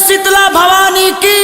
शीतला भवानी की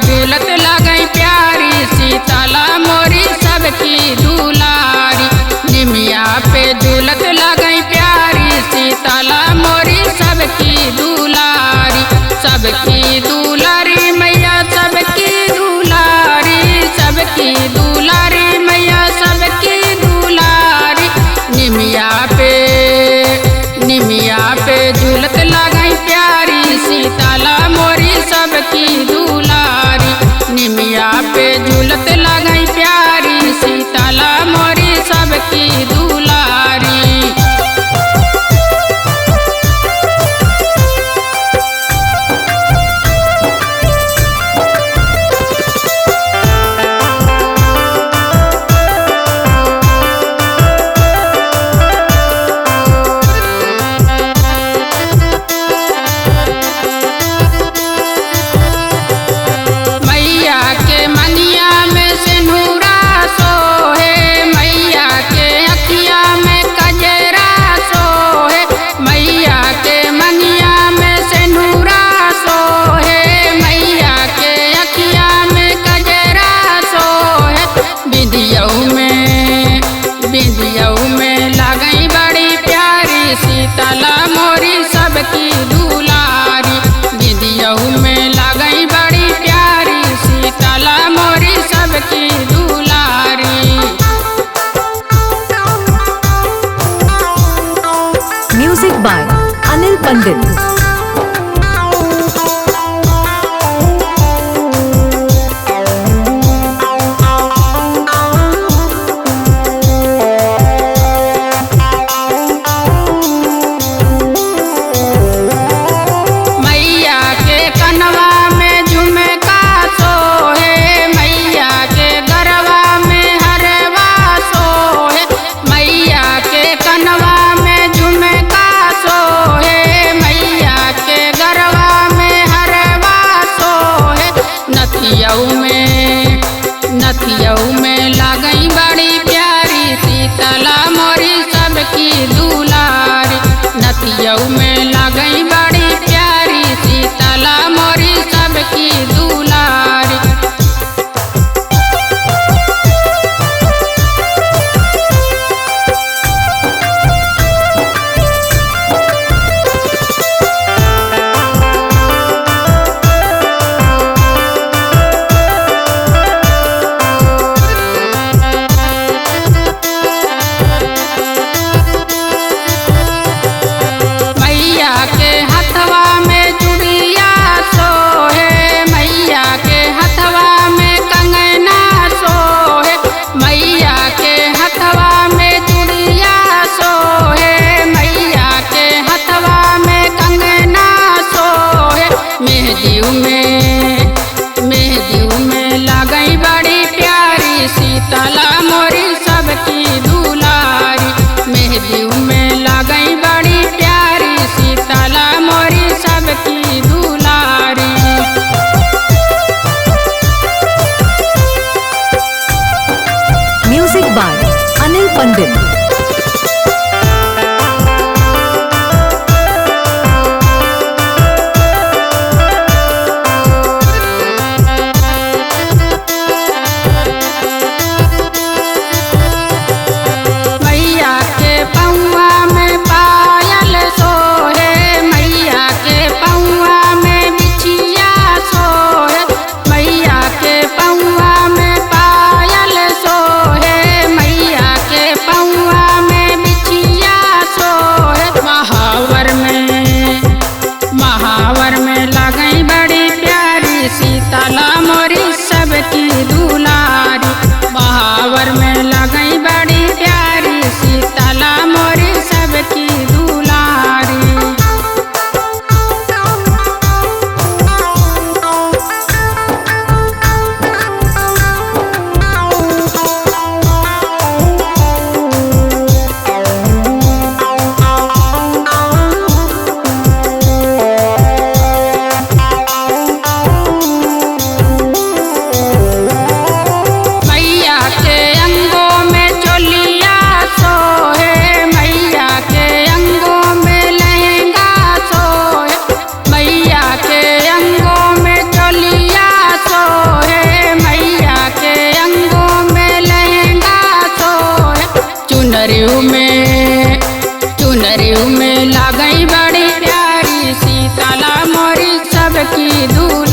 झूलत लगई प्यारी शीतला मोरी सबकी दुलारी। निमिया पे झूलत लगई प्यारी शीतला मोरी सबकी दुलारी। सबकी दुलारी मैया सबकी दुलारी, सबकी दुलारी मैया सबकी दुलारी। निमिया पे झूलत लगई प्यारी शीतला मोरी सबकी दुलारी। निमिया पे झूलत लगई प्यारी शीतला मोरी सबकी दुलारी। बिंदियऊ में लगई बड़ी प्यारी शीतला मोरी सबकी दुलारी। बिंदियऊ में लगई बड़ी प्यारी शीतला मोरी सबकी दुलारी। म्यूजिक बाय अनिल पंडित। नथियऊ में लगई बड़ी प्यारी शीतला मोरी सबकी दुलारी। नथियऊ में लगई बड़ी प्यारी शीतला मोरी सबकी दुलारी। मेहदीऊ में लगई बड़ी प्यारी शीतला मोरी सबकी दुलारी। मेहदीऊ में लगई बड़ी प्यारी शीतला मोरी सबकी दुलारी। म्यूजिक बाय अनिल पंडित। पौआ चुनरियों में लागई बड़ी प्यारी शीतला मोरी सबकी दूल्हारी।